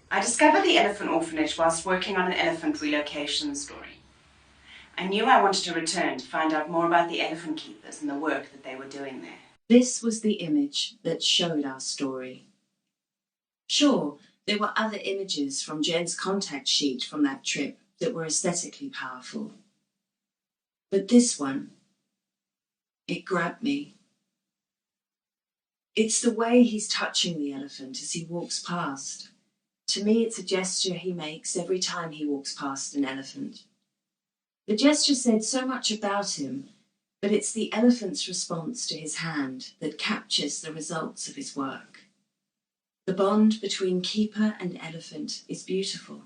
I discovered the elephant orphanage whilst working on an elephant relocation story. I knew I wanted to return to find out more about the elephant keepers and the work that they were doing there. This was the image that showed our story. Sure, there were other images from Jen's contact sheet from that trip that were aesthetically powerful. But this one, it grabbed me. It's the way he's touching the elephant as he walks past. To me, it's a gesture he makes every time he walks past an elephant. The gesture said so much about him, but it's the elephant's response to his hand that captures the results of his work. The bond between keeper and elephant is beautiful.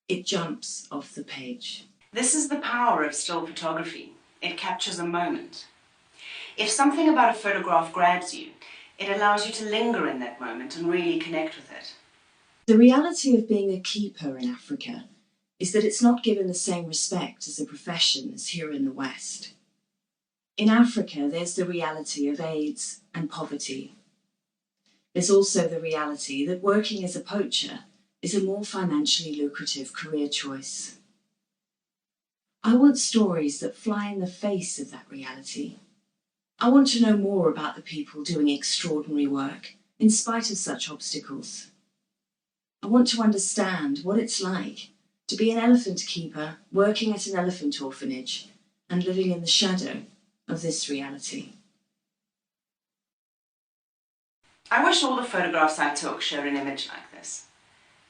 It jumps off the page. This is the power of still photography. It captures a moment. If something about a photograph grabs you, it allows you to linger in that moment and really connect with it. The reality of being a keeper in Africa is that it's not given the same respect as a profession as here in the West. In Africa, there's the reality of AIDS and poverty. There's also the reality that working as a poacher is a more financially lucrative career choice. I want stories that fly in the face of that reality. I want to know more about the people doing extraordinary work in spite of such obstacles. I want to understand what it's like to be an elephant keeper working at an elephant orphanage and living in the shadow of this reality. I wish all the photographs I took showed an image like this.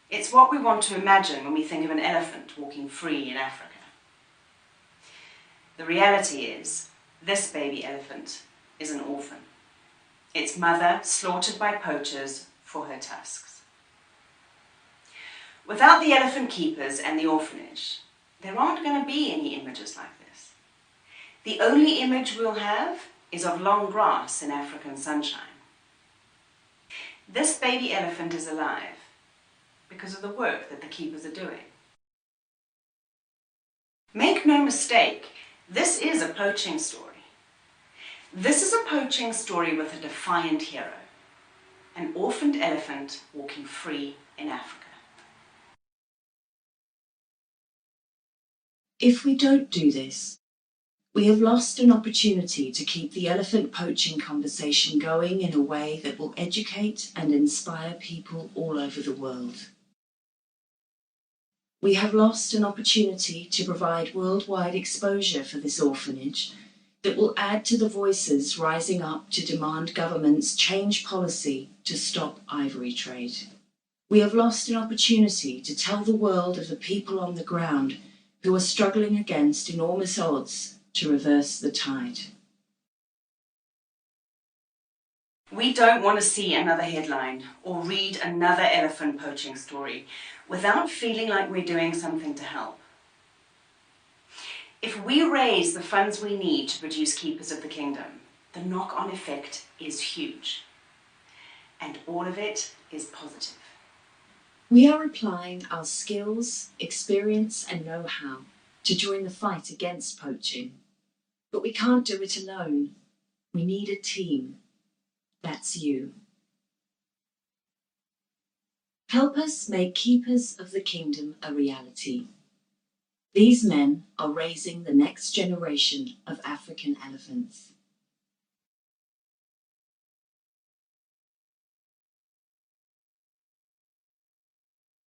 It's what we want to imagine when we think of an elephant walking free in Africa. The reality is, this baby elephant is an orphan. Its mother slaughtered by poachers for her tusks. Without the elephant keepers and the orphanage, there aren't going to be any images like this. The only image we'll have is of long grass in African sunshine. This baby elephant is alive because of the work that the keepers are doing. Make no mistake, this is a poaching story. This is a poaching story with a defiant hero, an orphaned elephant walking free in Africa. If we don't do this, we have lost an opportunity to keep the elephant poaching conversation going in a way that will educate and inspire people all over the world. We have lost an opportunity to provide worldwide exposure for this orphanage that will add to the voices rising up to demand governments change policy to stop ivory trade. We have lost an opportunity to tell the world of the people on the ground who are struggling against enormous odds to reverse the tide. We don't want to see another headline or read another elephant poaching story without feeling like we're doing something to help. If we raise the funds we need to produce Keepers of the Kingdom, the knock-on effect is huge. And all of it is positive. We are applying our skills, experience and know-how to join the fight against poaching. But we can't do it alone. We need a team. That's you. Help us make Keepers of the Kingdom a reality. These men are raising the next generation of African elephants.